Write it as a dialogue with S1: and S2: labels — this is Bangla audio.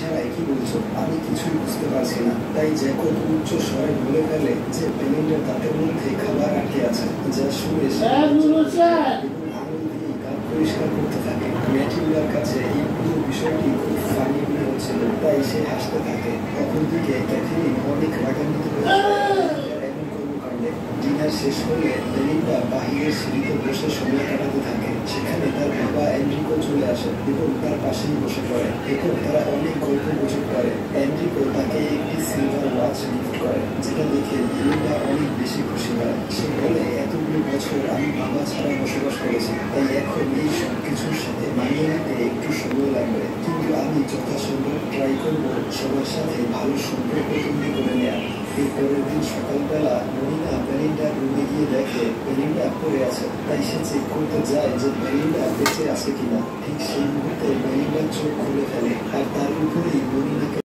S1: ইশারায় কি বলছো? আমি কিছুই বুঝতে পারছি না। তাই জ্যাকব উচ্চ স্বরে বলে ফেলে যে বেলিন্ডার দাঁতের মধ্যে খাবার আটকে আছে, যা শুনে সে আঙুল দিয়ে দাঁত পরিষ্কার করতে থাকে। ম্যাটিউলার কাছে এই পুরো বিষয়টি খুব ফানি মনে হচ্ছিল, তাই সে হাসতে থাকে। অপরদিকে ক্যাথরিন অনেক রাগান্বিত এমন কর্মকাণ্ডে। ডিনার শেষ হলে বেলিন্ডা বাহিরের সিঁড়িতে বসে সময় কাটাতে থাকে। সেখানে তার বাবা এনরিকো চলে আসে এবং তার পাশেই বসে পড়ে। এরপর তারা অনেক গল্প গুজব করে। এনরিকো তাকে একটি সিলভার ওয়াচ গিফট করে, যেটা দেখে বেলিন্ডা অনেক বেশি খুশি হয়। সে বলে, এতগুলো বছর আমি বাবা ছাড়া বসবাস করেছি, তাই এখন এই সব কিছুর সাথে মানিয়ে নিতে একটু সময় লাগবে, কিন্তু আমি যথাসম্ভব ট্রাই করবো সবার সাথে ভালো সম্পর্ক তৈরি করে নেওয়া। এর পরের দিন সকালবেলা মরিনা বেলিন্ডার রুমে গিয়ে দেখে বেলিন্ডা পড়ে আছে। তাই সে চেক করতে যায় যে বেলিন্ডা বেঁচে আছে কিনা। ঠিক সেই মুহূর্তে বেলিন্ডার চোখ খুলে ফেলে, আর তার উপরেই মরিনাকে